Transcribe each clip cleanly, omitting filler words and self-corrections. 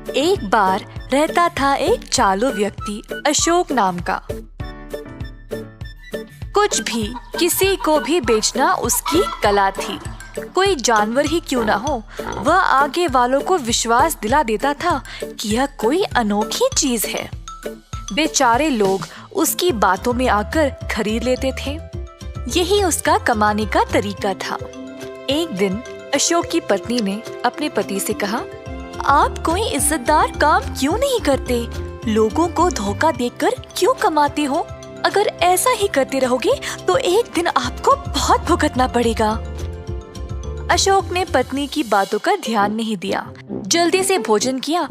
एक बार रहता था एक चालू व्यक्ति अशोक नाम का। कुछ भी किसी को भी बेचना उसकी कला थी। कोई जानवर ही क्यों ना हो, वह आगे वालों को विश्वास दिला देता था कि यह कोई अनोखी चीज है। बेचारे लोग उसकी बातों में आकर खरीद लेते थे। यही उसका कमाने का तरीका था। एक दिन अशोक की पत्नी ने अपने पति से कहा, आप कोई इज्जतदार काम क्यों नहीं करते? लोगों को धोखा देकर क्यों कमाते हो? अगर ऐसा ही करते रहोगे तो एक दिन आपको बहुत भुगतना पड़ेगा। अशोक ने पत्नी की बातों का ध्यान नहीं दिया। जल्दी से भोजन किया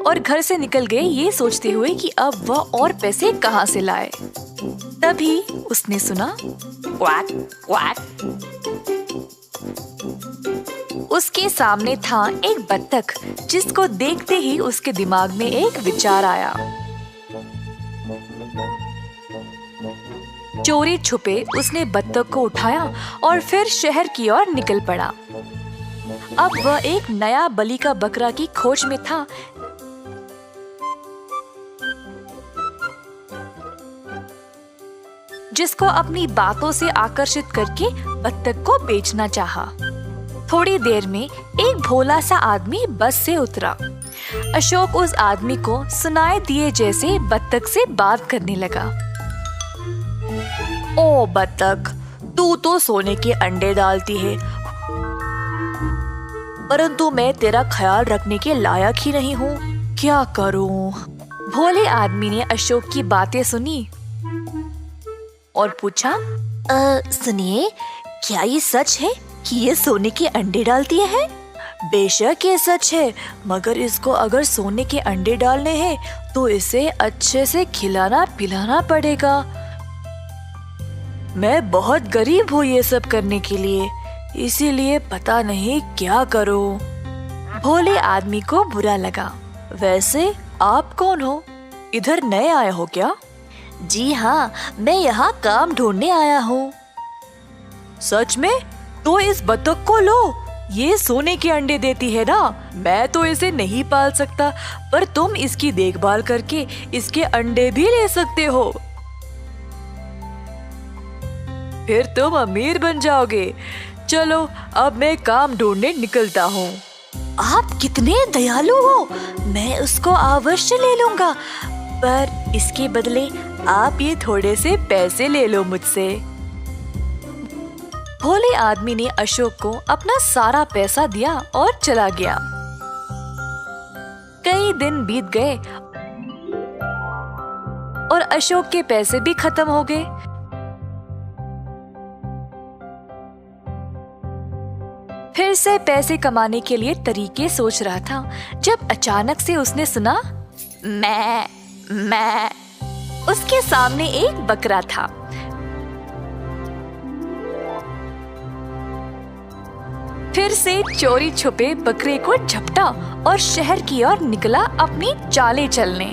और घर से निकल गए, ये सोचते हुए कि अब वह और पैसे कहां से लाए। तभी उसने सुना क्वाक क्वाक। उसके सामने था एक बत्तख, जिसको देखते ही उसके दिमाग में एक विचार आया। चोरी छुपे उसने बत्तख को उठाया और फिर शहर की ओर निकल पड़ा। अब वह एक नया बलि का बकरा की खोज में था। जिसको अपनी बातों से आकर्षित करके बत्तख को बेचना चाहा। थोड़ी देर में एक भोला सा आदमी बस से उतरा। अशोक उस आदमी को सुनाए दिए जैसे बत्तख से बात करने लगा। ओ बत्तख, तू तो सोने के अंडे डालती है, परंतु मैं तेरा ख्याल रखने के लायक ही नहीं हूँ। क्या करूँ? भोले आदमी ने अशोक की बातें सुनी और पूछा, सुनिए, क्या ये सच है कि ये सोने के अंडे डालती है? बेशक ये सच है, मगर इसको अगर सोने के अंडे डालने हैं तो इसे अच्छे से खिलाना पिलाना पड़ेगा। मैं बहुत गरीब हूँ ये सब करने के लिए, इसीलिए पता नहीं क्या करूँ। भोले आदमी को बुरा लगा। वैसे आप कौन हो? इधर नए आए हो क्या? जी हाँ, मैं यहाँ काम ढूंढने आया हूँ। सच में? तो इस बत्तख को लो, ये सोने के अंडे देती है ना। मैं तो इसे नहीं पाल सकता, पर तुम इसकी देखभाल करके इसके अंडे भी ले सकते हो। फिर तुम अमीर बन जाओगे। चलो अब मैं काम ढूंढने निकलता हूँ। आप कितने दयालु हो, मैं उसको अवश्य ले लूंगा, पर इसके बदले आप ये थोड़े से पैसे ले लो मुझसे। भोले आदमी ने अशोक को अपना सारा पैसा दिया और चला गया। कई दिन बीत गए और अशोक के पैसे भी खत्म हो गए। फिर से पैसे कमाने के लिए तरीके सोच रहा था, जब अचानक से उसने सुना मैं। उसके सामने एक बकरा था। फिर से चोरी छुपे बकरे को झपटा और शहर की ओर निकला अपनी चालें चलने।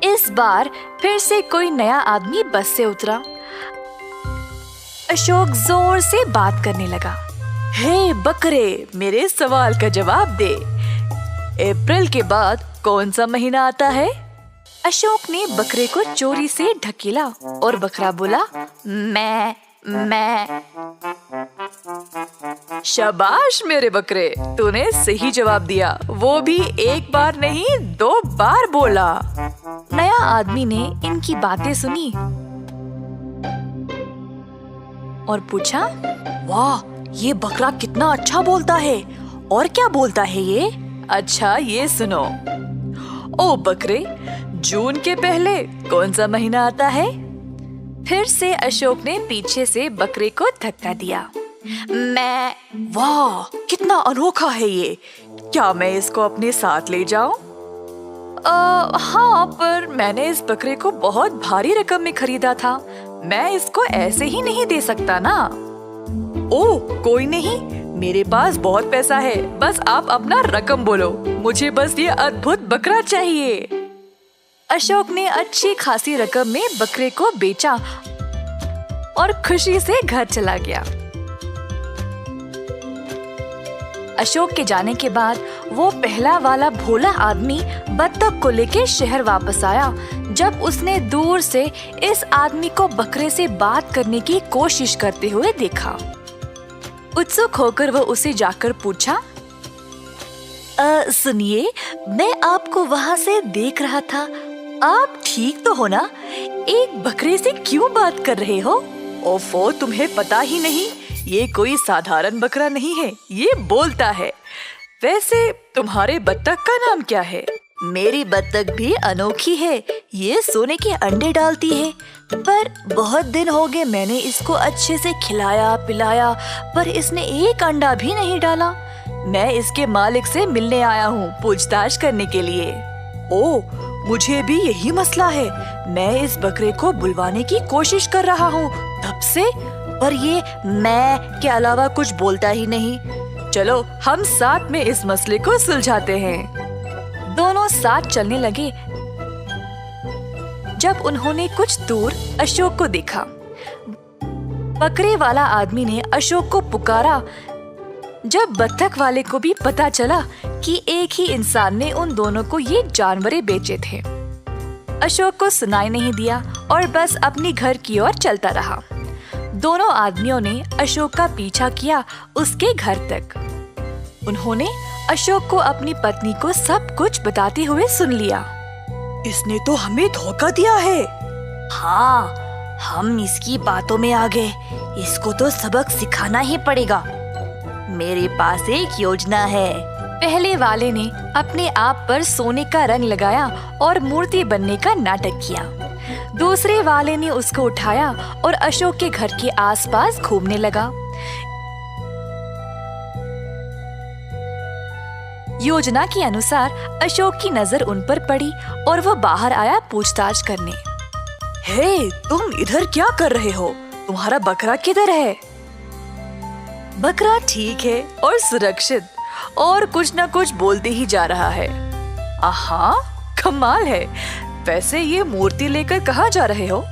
इस बार फिर से कोई नया आदमी बस से उतरा। अशोक जोर से बात करने लगा। हे बकरे, मेरे सवाल का जवाब दे। अप्रैल के बाद कौन सा महीना आता है? अशोक ने बकरे को चोरी से ढकेला और बकरा बोला, मैं। शाबाश मेरे बकरे, तूने सही जवाब दिया, वो भी एक बार नहीं 2 बार बोला। नया आदमी ने इनकी बातें सुनी और पूछा, वाह, ये बकरा कितना अच्छा बोलता है। और क्या बोलता है ये? अच्छा ये सुनो। ओ बकरे, जून के पहले कौन सा महीना आता है? फिर से अशोक ने पीछे से बकरे को धक्का दिया। मैं। वाह, कितना अनोखा है ये। क्या मैं इसको अपने साथ ले जाऊं? हाँ, पर मैंने इस बकरे को बहुत भारी रकम में खरीदा था। मैं इसको ऐसे ही नहीं दे सकता ना। ओह, कोई नहीं, मेरे पास बहुत पैसा है। बस आप अपना रकम बोलो, मुझे बस ये अद्भुत बकरा चाहिए। अशोक ने अच्छी खासी रकम में बकरे को बेचा और खुशी से घर चला गया। अशोक के जाने के बाद वो पहला वाला भोला आदमी बत्तख को लेके शहर वापस आया। जब उसने दूर से इस आदमी को बकरे से बात करने की कोशिश करते हुए देखा, उत्सुक होकर वो उसे जाकर पूछा, सुनिए, मैं आपको वहाँ से देख रहा था, आप ठीक तो हो ना? एक बकरे से क्यों बात कर रहे हो? ओफो, तुम्हें पता ही नहीं, ये कोई साधारण बकरा नहीं है, ये बोलता है। वैसे तुम्हारे बत्तख का नाम क्या है? मेरी बत्तख भी अनोखी है, ये सोने के अंडे डालती है, पर बहुत दिन हो गए मैंने इसको अच्छे से खिलाया पिलाया, पर इसने एक अंडा भी नहीं डाला। मैं इसके मालिक से मिलने आया हूँ पूछताछ करने के लिए। ओह, मुझे भी यही मसला है, मैं इस बकरे को बुलवाने की कोशिश कर रहा हूँ तब से, पर ये मैं के अलावा कुछ बोलता ही नहीं। चलो हम साथ में इस मसले को सुलझाते हैं। दोनों साथ चलने लगे। जब उन्होंने कुछ दूर अशोक को देखा, बकरे वाला आदमी ने अशोक को पुकारा। जब बत्तख वाले को भी पता चला कि एक ही इंसान ने उन दोनों को ये जानवरें बेचे थे, अशोक को सुनाई नहीं दिया और बस अपनी घर की ओर चलता रहा। दोनों आदमियों ने अशोक का पीछा किया उसके घर तक। उन्होंने अशोक को अपनी पत्नी को सब कुछ बताते हुए सुन लिया। इसने तो हमें धोखा दिया है। हाँ, हम इसकी बातों में आ गए, इसको तो सबक सिखाना ही पड़ेगा। मेरे पास एक योजना है। पहले वाले ने अपने आप पर सोने का रंग लगाया और मूर्ति बनने का नाटक किया। दूसरे वाले ने उसको उठाया और अशोक के घर के आसपास घूमने लगा। योजना के अनुसार अशोक की नजर उन पर पड़ी और वो बाहर आया पूछताछ करने। हे, तुम इधर क्या कर रहे हो? तुम्हारा बकरा किधर है? बकरा ठीक है और सुरक्षित, और कुछ न कुछ बोलते ही जा रहा है। आहा, कमाल है। वैसे ये मूर्ति लेकर कहाँ जा रहे हो?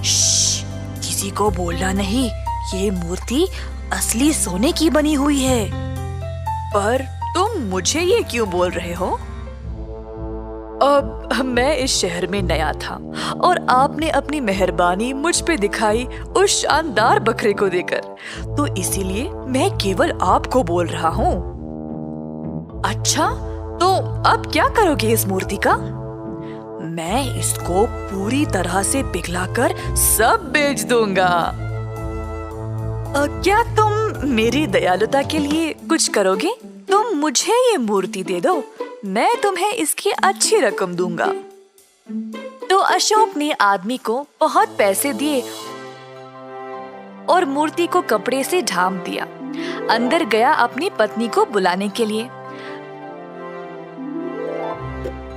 श्श, किसी को बोलना नहीं, ये मूर्ति असली सोने की बनी हुई है। पर तुम मुझे ये क्यों बोल रहे हो? अब मैं इस शहर में नया था और आपने अपनी मेहरबानी मुझ पे दिखाई उस शानदार बकरे को देकर, तो इसीलिए मैं केवल आपको बोल रहा हूँ। अच्छा, तो अब क्या करोगे इस मूर्ति का? मैं इसको पूरी तरह से पिघलाकर सब बेच दूंगा। क्या तुम मेरी दयालुता के लिए कुछ करोगे? तुम मुझे ये मूर्ति दे दो, मैं तुम्हें इसकी अच्छी रकम दूंगा। तो अशोक ने आदमी को बहुत पैसे दिए और मूर्ति को कपड़े से ढांप दिया। अंदर गया अपनी पत्नी को बुलाने के लिए,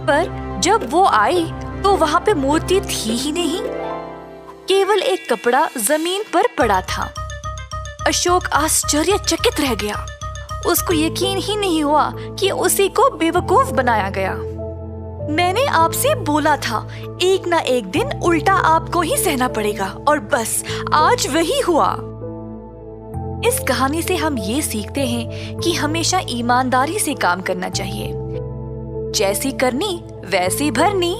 पर जब वो आई तो वहाँ पे मूर्ति थी ही नहीं, केवल एक कपड़ा जमीन पर पड़ा था। अशोक आश्चर्यचकित रह गया। उसको यकीन ही नहीं हुआ कि उसी को बेवकूफ बनाया गया। मैंने आपसे बोला था, एक ना एक दिन उल्टा आपको ही सहना पड़ेगा, और बस आज वही हुआ। इस कहानी से हम ये सीखते हैं कि हमेशा ईमानदारी से काम करना चाहिए। जैसी करनी वैसी भरनी।